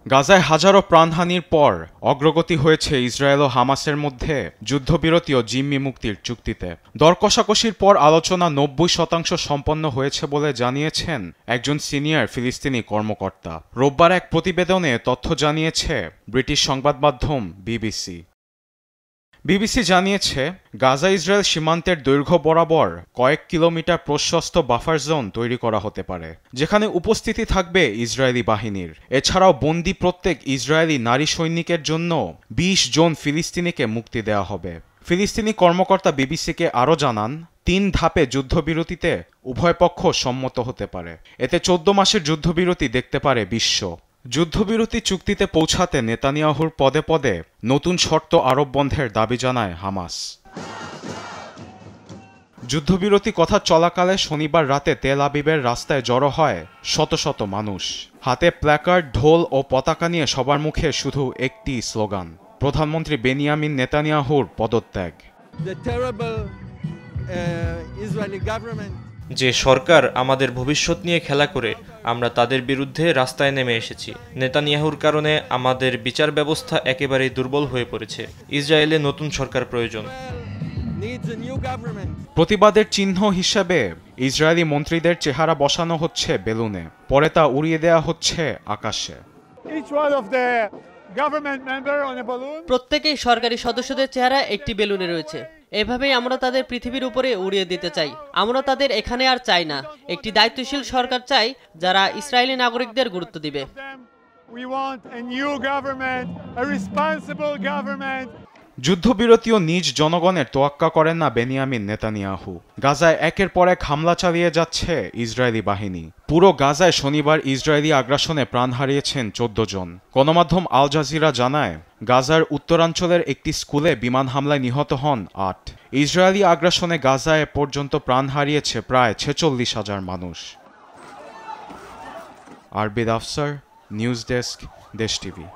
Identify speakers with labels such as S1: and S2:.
S1: গাজায় হাজারো প্রাণহানির পর অগ্রগতি হয়েছে ইসরায়েল ও হামাসের মধ্যে যুদ্ধবিরতি ও জিম্মি মুক্তির চুক্তিতে। দর কষাকষির পর আলোচনা ৯০% সম্পন্ন হয়েছে বলে জানিয়েছেন একজন সিনিয়র ফিলিস্তিনি কর্মকর্তা। রোববার এক প্রতিবেদনে তথ্য জানিয়েছে ব্রিটিশ সংবাদ মাধ্যম বিবিসি। বিবিসি জানিয়েছে, গাজা ইসরায়েল সীমান্তের দৈর্ঘ্য বরাবর কয়েক কিলোমিটার প্রশস্ত বাফার জোন তৈরি করা হতে পারে, যেখানে উপস্থিতি থাকবে ইসরায়েলি বাহিনীর। এছাড়াও বন্দী প্রত্যেক ইসরায়েলি নারী সৈনিকের জন্য ২০ জন ফিলিস্তিনিকে মুক্তি দেওয়া হবে। ফিলিস্তিনি কর্মকর্তা বিবিসিকে আরও জানান, ৩ ধাপে যুদ্ধবিরতিতে উভয় পক্ষ সম্মত হতে পারে। এতে ১৪ মাসের যুদ্ধবিরতি দেখতে পারে বিশ্ব। যুদ্ধবিরতি চুক্তিতে পৌঁছাতে নেতানিয়াহুর পদে পদে নতুন শর্ত আরোপ বন্ধের দাবি জানায় হামাস। যুদ্ধবিরতি কথা চলাকালে শনিবার রাতে তেল আবিবের রাস্তায় জড়ো হয় শত শত মানুষ। হাতে প্ল্যাকার্ড, ঢোল ও পতাকা নিয়ে সবার মুখে শুধু একটি স্লোগান: প্রধানমন্ত্রী বেনিয়ামিন নেতানিয়াহুর পদত্যাগ।
S2: যে সরকার আমাদের ভবিষ্যৎ নিয়ে খেলা করে, আমরা তাদের বিরুদ্ধে রাস্তায় নেমে এসেছি। নেতানিয়াহুর কারণে আমাদের বিচার ব্যবস্থা একেবারেই দুর্বল হয়ে পড়েছে। ইসরায়েলে নতুন সরকার প্রয়োজন।
S1: প্রতিবাদের চিহ্ন হিসেবে ইসরায়েলি মন্ত্রীদের চেহারা বসানো হচ্ছে বেলুনে, পরে তা উড়িয়ে দেওয়া হচ্ছে আকাশে।
S3: প্রত্যেকেই সরকারি সদস্যদের চেহারা একটি বেলুনে রয়েছে। এভাবেই আমরা তাদের পৃথিবীর উপরে উড়িয়ে দিতে চাই। আমরা তাদের এখানে আর চাই না। একটি দায়িত্বশীল সরকার চাই, যারা ইসরায়েলি নাগরিকদের গুরুত্ব দিবে।
S1: যুদ্ধবিরতিও নিজ জনগণের তোয়াক্কা করেন না বেনিয়ামিন নেতানিয়াহু। গাজায় একের পর এক হামলা চালিয়ে যাচ্ছে ইসরায়েলি বাহিনী। পুরো গাজায় শনিবার ইসরায়েলি আগ্রাসনে প্রাণ হারিয়েছেন ১৪ জন। গণমাধ্যম আল জাজিরা জানায়, গাজার উত্তরাঞ্চলের একটি স্কুলে বিমান হামলায় নিহত হন ৮। ইসরায়েলি আগ্রাসনে গাজায় পর্যন্ত প্রাণ হারিয়েছে প্রায় ৪৬,০০০ মানুষ। আরবিদ আফসার, নিউজ ডেস্ক, দেশ টিভি।